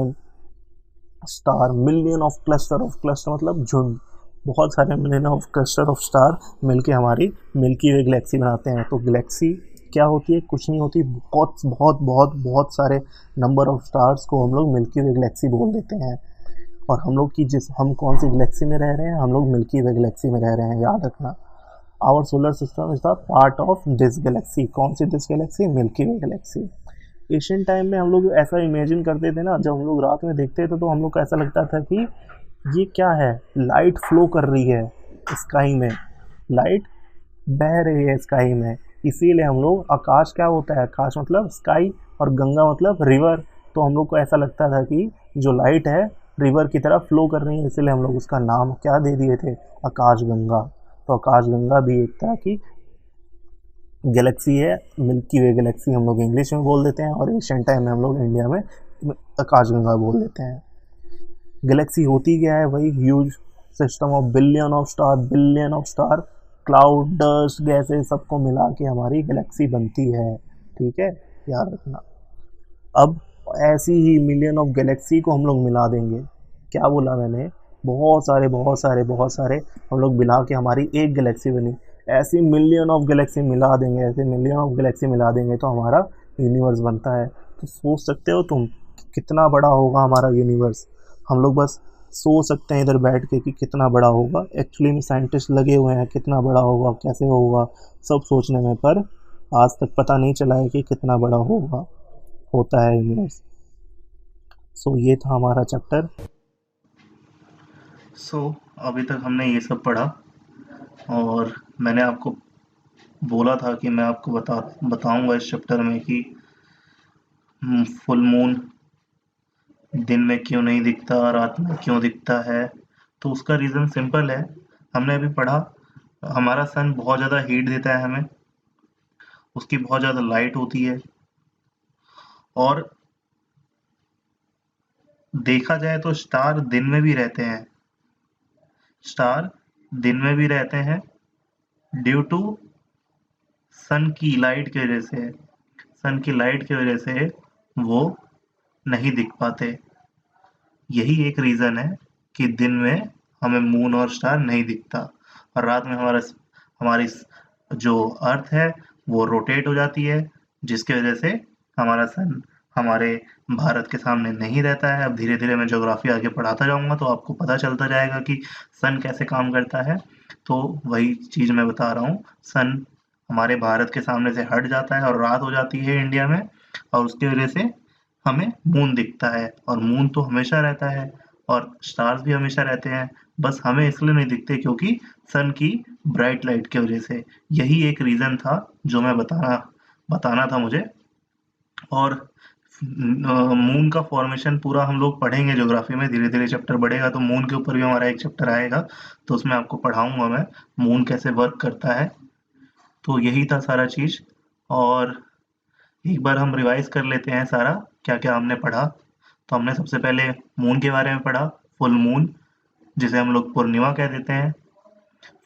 स्टार, मिलियन ऑफ क्लस्टर मतलब झुंड, बहुत सारे million of cluster of star मिलके हमारी मिल्की वे गैलेक्सी बनाते हैं। तो गैलेक्सी क्या होती है, कुछ नहीं होती, बहुत बहुत बहुत बहुत सारे नंबर ऑफ स्टार्स को हम लोग मिल्की वे गैलेक्सी बोल देते हैं। और हम लोग की हम कौन सी गैलेक्सी में रह रहे हैं, हम लोग मिल्की वे गैलेक्सी में रह रहे हैं, याद रखना। Our solar system is the part of this galaxy. कौन सी this galaxy, Milky Way galaxy. Asian time में हम लोग ऐसा इमेजिन करते थे ना, जब हम लोग रात में देखते थे तो हम लोग को ऐसा लगता था कि ये क्या है, लाइट फ्लो कर रही है स्काई में, लाइट बह रही है स्काई में। इसीलिए हम लोग, आकाश क्या होता है, आकाश मतलब स्काई और गंगा मतलब रिवर, तो हम लोग को ऐसा लगता था कि जो लाइट है रिवर की तरह फ्लो कर रही है, इसीलिए हम लोग उसका नाम क्या दे दिए थे, आकाश गंगा। तो आकाश गंगा भी एक तरह की गैलेक्सी है, मिल्की वे गैलेक्सी हम लोग इंग्लिश में बोल देते हैं, और एशियन टाइम में हम लोग इंडिया में आकाशगंगा बोल देते हैं। गैलेक्सी होती क्या है, वही huge system of billion of star, cloud, dust, gases सबको मिला के हमारी गैलेक्सी बनती है, ठीक है, याद रखना। अब ऐसी ही मिलियन ऑफ गैलेक्सी को हम लोग मिला देंगे, क्या बोला मैंने, बहुत सारे बहुत सारे बहुत सारे हम लोग मिला के हमारी एक गैलेक्सी बनी। ऐसी मिलियन ऑफ गैलेक्सी मिला देंगे, ऐसे मिलियन ऑफ गैलेक्सी मिला देंगे तो हमारा यूनिवर्स बनता है। तो सोच सकते हो तुम कितना बड़ा होगा हमारा यूनिवर्स। हम लोग बस सोच सकते हैं इधर बैठ के कि कितना बड़ा होगा, एक्चुअली में साइंटिस्ट लगे हुए हैं कितना बड़ा होगा, कैसे होगा, सब सोचने में, पर आज तक पता नहीं चला है कि कितना बड़ा होता है यूनिवर्स। सो ये था हमारा चैप्टर। अभी तक हमने ये सब पढ़ा, और मैंने आपको बोला था कि मैं आपको बताऊंगा इस चैप्टर में कि फुल मून दिन में क्यों नहीं दिखता, रात में क्यों दिखता है। तो उसका रीज़न सिंपल है, हमने अभी पढ़ा, हमारा सन बहुत ज़्यादा हीट देता है हमें, उसकी बहुत ज़्यादा लाइट होती है, और देखा जाए तो स्टार दिन में भी रहते हैं, स्टार दिन में भी रहते हैं ड्यू टू सन की लाइट की वजह से, सन की लाइट की वजह से वो नहीं दिख पाते। यही एक रीज़न है कि दिन में हमें मून और स्टार नहीं दिखता, और रात में हमारी जो अर्थ है वो रोटेट हो जाती है, जिसकी वजह से हमारा सन हमारे भारत के सामने नहीं रहता है। अब धीरे धीरे मैं ज्योग्राफी आगे पढ़ाता जाऊंगा तो आपको पता चलता जाएगा कि सन कैसे काम करता है। तो वही चीज़ मैं बता रहा हूँ, सन हमारे भारत के सामने से हट जाता है और रात हो जाती है इंडिया में, और उसकी वजह से हमें मून दिखता है। और मून तो हमेशा रहता है और स्टार्स भी हमेशा रहते हैं, बस हमें इसलिए नहीं दिखते क्योंकि सन की ब्राइट लाइट की वजह से। यही एक रीज़न था जो मैं बताना बताना था मुझे। और मून का फॉर्मेशन पूरा हम लोग पढ़ेंगे ज्योग्राफी में, धीरे धीरे चैप्टर बढ़ेगा तो मून के ऊपर भी हमारा एक चैप्टर आएगा, तो उसमें आपको पढ़ाऊंगा मैं मून कैसे वर्क करता है। तो यही था सारा चीज़। और एक बार हम रिवाइज कर लेते हैं सारा क्या क्या हमने पढ़ा। तो हमने सबसे पहले मून के बारे में पढ़ा, फुल मून जिसे हम लोग पूर्णिमा कह देते हैं।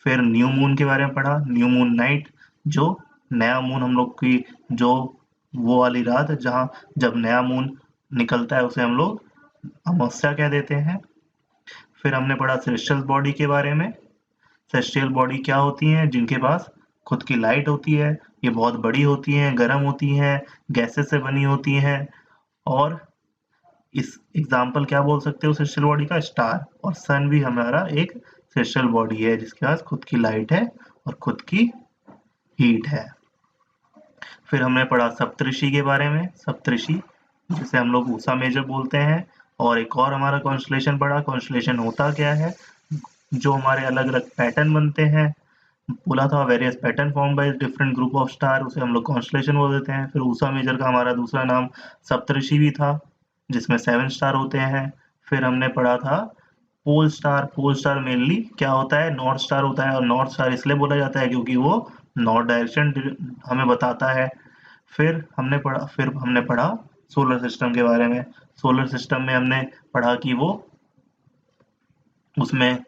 फिर न्यू मून के बारे में पढ़ा, न्यू मून नाइट, जो नया मून हम लोग की जो वो वाली रात जहाँ जब नया मून निकलता है उसे हम लोग अमावस्या कह देते हैं। फिर हमने पढ़ा सेलेस्टियल बॉडी के बारे में, सेलेस्टियल बॉडी क्या होती हैं, जिनके पास खुद की लाइट होती है, ये बहुत बड़ी होती हैं, गर्म होती हैं, गैसेस से बनी होती हैं। और इस एग्जाम्पल क्या बोल सकते हो सेलेस्टियल बॉडी का, स्टार। और सन भी हमारा एक सेलेस्टियल बॉडी है जिसके पास खुद की लाइट है और खुद की हीट है। फिर हमने पढ़ा सप्तऋषि के बारे में, सप्तऋषि जिसे हम लोग ऊषा मेजर बोलते हैं। और एक और हमारा कॉन्स्टलेशन पढ़ा, कॉन्स्टलेशन होता क्या है, जो हमारे अलग अलग पैटर्न बनते हैं। बोला था various pattern form by different group of star, उसे हम लोग कॉन्स्टलेशन बोल देते हैं। फिर ऊषा मेजर का हमारा दूसरा नाम सप्तऋषि भी था, जिसमें 7 स्टार होते हैं। फिर हमने पढ़ा था pole star, pole star mainly क्या होता है, नॉर्थ स्टार होता है, और नॉर्थ स्टार इसलिए बोला जाता है क्योंकि वो नॉर्थ डायरेक्शन हमें बताता है। फिर हमने पढ़ा सोलर सिस्टम के बारे में। सोलर सिस्टम में हमने पढ़ा कि वो उसमें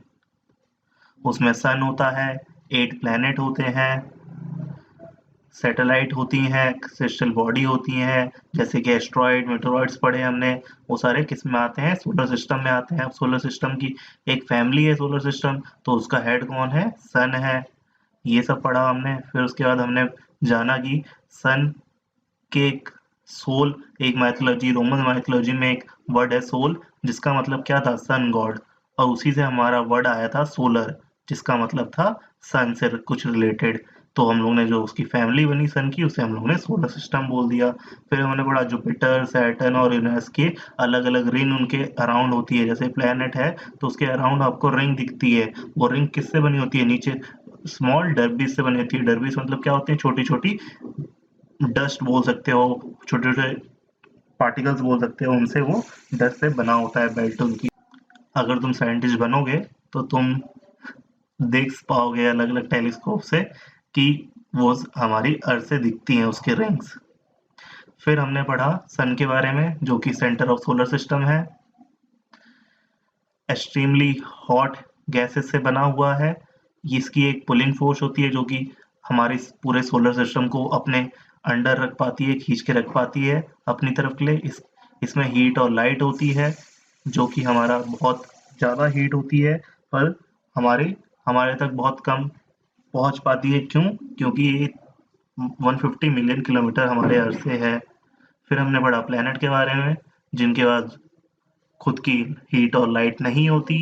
उसमें सन होता है, 8 प्लैनेट होते हैं, सैटेलाइट होती हैं, सेलेस्टियल बॉडी होती हैं, जैसे कि एस्ट्रॉइड मेटेरॉइड्स पढ़े हमने, वो सारे किस में आते हैं, सोलर सिस्टम में आते हैं। सोलर सिस्टम की एक फैमिली है सोलर सिस्टम, तो उसका हेड कौन है, सन है। ये सब पढ़ा हमने। फिर उसके बाद हमने जाना कि सन के एक सोल, एक माइथोलॉजी, रोमन माइथोलॉजी में एक वर्ड है सोल, जिसका मतलब क्या था, सन गॉड। और उसी से हमारा वर्ड आया था सोलर, जिसका मतलब था सन से कुछ रिलेटेड। तो हम लोग ने जो उसकी फैमिली बनी सन की, उसे हम लोग ने सोलर सिस्टम बोल दिया। फिर हमने पढ़ा जुपिटर, सैटर्न और यूरेनस के अलग अलग रिंग उनके अराउंड होती है। जैसे प्लेनेट है तो उसके अराउंड आपको रिंग दिखती है, वो रिंग किससे बनी होती है, नीचे स्मॉल डर्बीज से बनी होती है। डर्बीज मतलब क्या होती है, छोटी छोटी डस्ट बोल सकते हो, छोटे छोटे पार्टिकल्स बोल सकते हो, उनसे वो डस्ट से बना होता है बेल्ट उनकी। अगर तुम साइंटिस्ट बनोगे तो तुम देख पाओगे अलग अलग टेलीस्कोप से कि वो हमारी अर्थ से दिखती हैं उसके रिंग्स। फिर हमने पढ़ा सन के बारे में, जो कि सेंटर ऑफ सोलर सिस्टम है, एक्सट्रीमली हॉट गैसेस से बना हुआ है। इसकी एक पुलिंग फोर्स होती है जो कि हमारे पूरे सोलर सिस्टम को अपने अंडर रख पाती है, खींच के रख पाती है अपनी तरफ के लिए। इसमें हीट और लाइट होती है, जो कि हमारा बहुत ज़्यादा हीट होती है, पर हमारे हमारे तक बहुत कम पहुंच पाती है। क्यों, क्योंकि ये 150 मिलियन किलोमीटर हमारे अर्थ से है। फिर हमने पढ़ा प्लेनेट के बारे में, जिनके पास खुद की हीट और लाइट नहीं होती,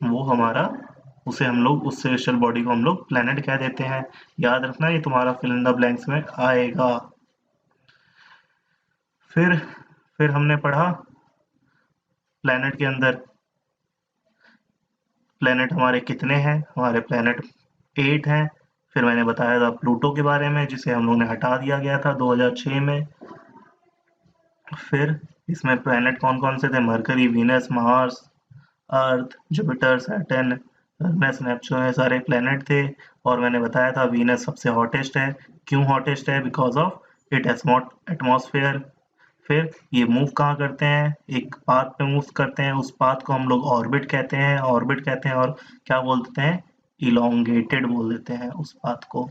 वो हमारा उसे हम लोग उस सेलेस्टियल बॉडी को हम लोग प्लेनेट कह देते हैं। याद रखना, ये तुम्हारा फिल इन द ब्लैंक्स में आएगा। फिर फिर हमने पढ़ा प्लेनेट के अंदर प्लेनेट हमारे कितने हैं, हमारे प्लेनेट 8 हैं। फिर मैंने बताया था प्लूटो के बारे में, जिसे हम लोग ने हटा दिया गया था 2006 में। फिर इसमें प्लेनेट कौन कौन से थे, मरकरी, वीनस, मार्स, अर्थ, जुपिटर, सैटर्न, अरनेस, नेपच्यून, ये सारे प्लेनेट थे। और मैंने बताया था वीनस सबसे हॉटेस्ट है। क्यों हॉटेस्ट है, बिकॉज ऑफ इट एटमॉस्फेयर। फिर ये मूव कहाँ करते हैं, एक पाथ पे मूव करते हैं, उस पाथ को हम लोग ऑर्बिट कहते हैं, और क्या बोल देते हैं, इलोंगेटेड बोल देते हैं उस पाथ को।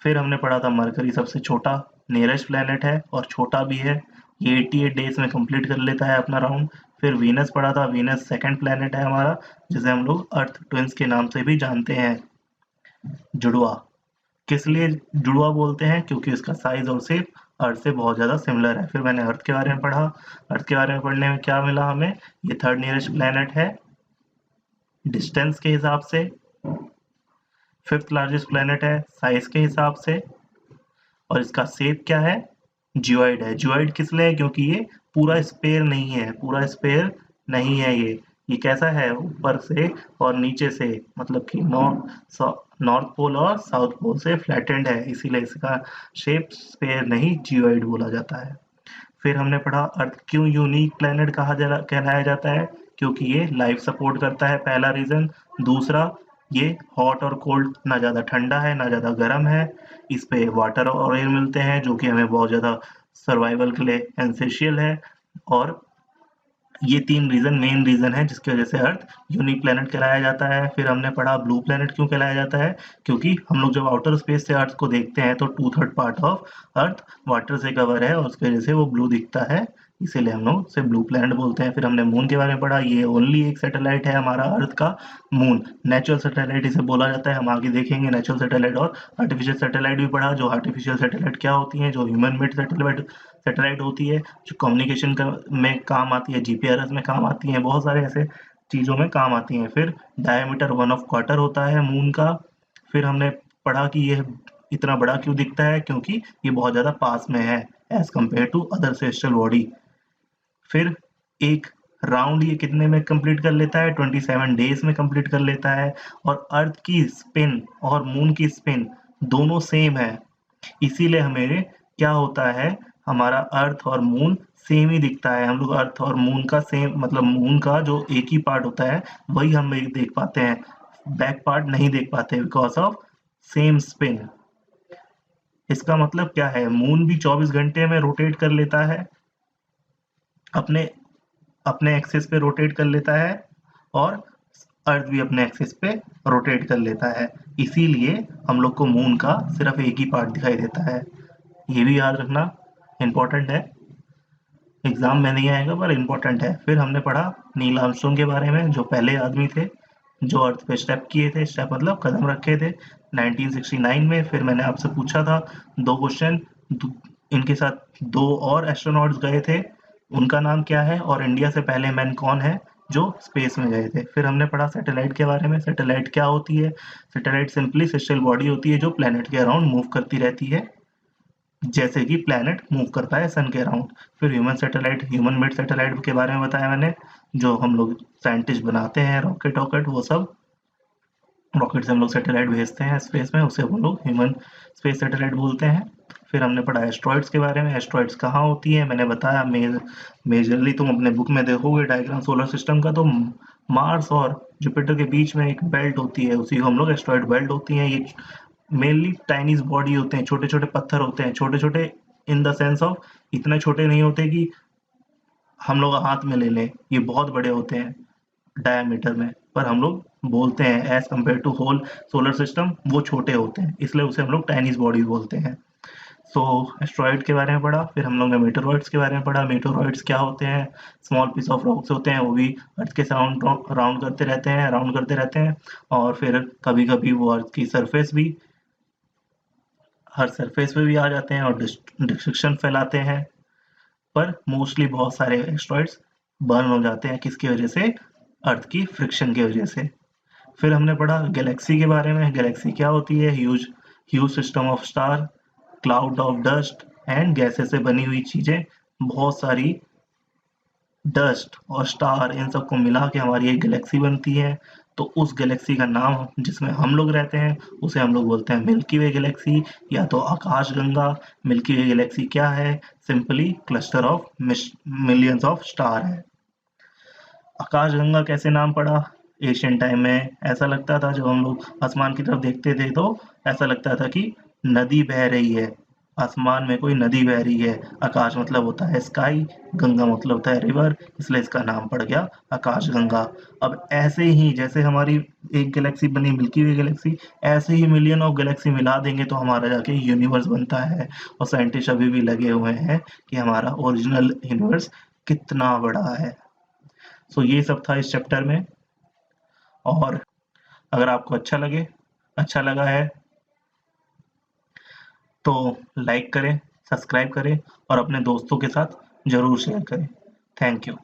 फिर हमने पढ़ा था मरकरी सबसे छोटा नियरेस्ट प्लेनेट है और छोटा भी है, ये 88 डेज में कंप्लीट कर लेता है अपना राउंड। फिर वीनस पढ़ा था, वीनस सेकंड प्लेनेट है हमारा, जिसे हम लोग अर्थ ट्विंस के नाम से भी जानते हैं। जुड़वा, किस लिए जुड़वा बोलते हैं, क्योंकि इसका साइज और शेप अर्थ से बहुत ज़्यादा सिमिलर है। फिर मैंने अर्थ के बारे में पढ़ा, अर्थ के बारे में पढ़ने में क्या मिला हमें, ये थर्ड नियरेस्ट प्लेनेट है डिस्टेंस के हिसाब से, फिफ्थ लार्जेस्ट प्लेनेट है साइज के हिसाब से, और इसका शेप क्या है, जियोइड है। जियोइड किस लिए है, क्योंकि ये पूरा स्पेयर नहीं है, पूरा स्पेयर नहीं है ये कैसा है, ऊपर से और नीचे से, मतलब कि नॉर्थ पोल और साउथ पोल से फ्लैटेंड है, इसीलिए इसका शेप स्पेयर नहीं जियोइड बोला जाता है। फिर हमने पढ़ा अर्थ क्यों यूनिक प्लेनेट कहलाया जाता है, क्योंकि ये लाइफ सपोर्ट करता है, पहला रीजन। दूसरा, ये हॉट और कोल्ड, ना ज़्यादा ठंडा है ना ज़्यादा गर्म है, इस पे वाटर और एयर मिलते हैं जो कि हमें बहुत ज़्यादा सर्वाइवल के लिए एसेंशियल है। और ये तीन रीजन मेन रीजन है जिसकी वजह से अर्थ यूनिक प्लेनेट कहलाया जाता है। फिर हमने पढ़ा ब्लू प्लेनेट क्यों कहलाया जाता है, क्योंकि हम लोग जब आउटर स्पेस से अर्थ को देखते हैं तो 2/3 पार्ट ऑफ अर्थ वाटर से कवर है और उसकी वजह से वो ब्लू दिखता है, इसीलिए हम लोग उसे ब्लू प्लेनेट बोलते हैं। फिर हमने मून के बारे में पढ़ा, ये ओनली एक सैटेलाइट है हमारा अर्थ का, मून नेचुरल सैटेलाइट इसे बोला जाता है, हम आगे देखेंगे नेचुरल सैटेलाइट और आर्टिफिशियल सैटेलाइट भी पढ़ा। जो आर्टिफिशियल सैटेलाइट क्या होती हैं, जो ह्यूमन मेड सैटेलाइट होती है, जो कम्युनिकेशन में काम आती है, जीपीआरएस में काम आती है, बहुत सारे ऐसे चीज़ों में काम आती हैं। फिर डायमीटर 1/4 होता है मून का। फिर हमने पढ़ा कि ये इतना बड़ा क्यों दिखता है, क्योंकि ये बहुत ज़्यादा पास में है as compare to other celestial body. फिर एक राउंड ये कितने में कंप्लीट कर लेता है, 27 डेज में कंप्लीट कर लेता है। और अर्थ की स्पिन और मून की स्पिन दोनों सेम है, इसीलिए हमें क्या होता है, हमारा अर्थ और मून सेम ही दिखता है। हम लोग अर्थ और मून का सेम, मतलब मून का जो एक ही पार्ट होता है वही हम देख पाते हैं, बैक पार्ट नहीं देख पाते बिकॉज ऑफ सेम स्पिन। इसका मतलब क्या है, मून भी 24 घंटे में रोटेट कर लेता है, अपने अपने एक्सिस पे रोटेट कर लेता है, और अर्थ भी अपने एक्सिस पे रोटेट कर लेता है, इसीलिए हम लोग को मून का सिर्फ एक ही पार्ट दिखाई देता है। ये भी याद रखना, इम्पोर्टेंट है, एग्जाम में नहीं आएगा पर इम्पोर्टेंट है। फिर हमने पढ़ा नील आर्मस्ट्रॉन्ग के बारे में, जो पहले आदमी थे जो अर्थ पे स्टेप किए थे, स्टेप मतलब कदम रखे थे 1969 में। फिर मैंने आपसे पूछा था 2 क्वेश्चन, इनके साथ 2 और एस्ट्रोनॉट्स गए थे, उनका नाम क्या है, और इंडिया से पहले मैन कौन है जो स्पेस में गए थे। फिर हमने पढ़ा सैटेलाइट के बारे में, सैटेलाइट क्या होती है, सैटेलाइट सिंपली सेलेस्टियल बॉडी होती है जो प्लेनेट के अराउंड मूव करती रहती है, जैसे कि प्लैनेट मूव करता है सन के अराउंड। फिर ह्यूमन मेड सैटेलाइट के बारे में बताया मैंने, जो हम लोग साइंटिस्ट बनाते हैं, रॉकेट वॉकेट वो सब, रॉकेट से हम लोग सैटेलाइट भेजते हैं स्पेस में, उसे हम लोग ह्यूमन स्पेस सैटेलाइट बोलते हैं। फिर हमने पढ़ा एस्ट्रॉइड्स के बारे में, एस्ट्रॉइड्स कहाँ होती है, मैंने बताया मेजरली तुम अपने बुक में देखोगे डायग्राम सोलर सिस्टम का, तो मार्स और जुपिटर के बीच में एक बेल्ट होती है, उसी को हम लोग एस्ट्रॉइड बेल्ट होती है। ये मेनली टाइनीज बॉडी होते हैं, छोटे छोटे पत्थर होते हैं, छोटे छोटे इन द सेंस ऑफ इतने छोटे नहीं होते कि हम लोग हाथ में ले लें, ये बहुत बड़े होते हैं डायमीटर में, पर हम लोग बोलते हैं as compare to whole solar system वो छोटे होते हैं, इसलिए उसे हम लोग टाइनीज बॉडी बोलते हैं। सो एस्ट्रॉइड के बारे में पढ़ा। फिर हम लोग ने मीटरॉइड्स के बारे में पढ़ा, मीटरॉइड्स क्या होते हैं, स्मॉल पीस ऑफ रॉक्स होते हैं, वो भी अर्थ के राउंड करते रहते हैं, राउंड करते रहते हैं, और फिर कभी कभी वो अर्थ की सरफेस भी, हर सरफेस पे भी आ जाते हैं और डिस्ट्रक्शन फैलाते हैं। पर मोस्टली बहुत सारे एस्ट्रॉइड्स बर्न हो जाते हैं, किसकी वजह से, अर्थ की फ्रिक्शन की वजह से। फिर हमने पढ़ा गैलेक्सी के बारे में, गैलेक्सी क्या होती है, huge huge system of star, cloud of dust and gases से बनी हुई चीजें, बहुत सारी डस्ट और स्टार इन सबको मिला के हमारी एक गैलेक्सी बनती है। तो उस गैलेक्सी का नाम जिसमें हम लोग रहते हैं उसे हम लोग बोलते हैं मिल्की वे गैलेक्सी या तो आकाश गंगा। मिल्की वे गैलेक्सी क्या है, simply cluster of millions of star है। आकाश गंगा कैसे नाम पड़ा, एशियन टाइम में ऐसा लगता था, जब हम लोग आसमान की तरफ देखते थे तो ऐसा लगता था कि नदी बह रही है, आसमान में कोई नदी बह रही है। आकाश मतलब होता है स्काई, गंगा मतलब होता है रिवर, इसलिए इसका नाम पड़ गया आकाशगंगा। अब ऐसे ही जैसे हमारी एक गैलेक्सी बनी मिल्की वे गैलेक्सी, ऐसे ही मिलियन ऑफ गैलेक्सी मिला देंगे तो हमारा जाके यूनिवर्स बनता है। और साइंटिस्ट अभी भी लगे हुए हैं कि हमारा ओरिजिनल यूनिवर्स कितना बड़ा है। सो ये सब था इस चैप्टर में। और अगर आपको अच्छा लगा है तो लाइक करें, सब्सक्राइब करें और अपने दोस्तों के साथ ज़रूर शेयर करें। Thank you.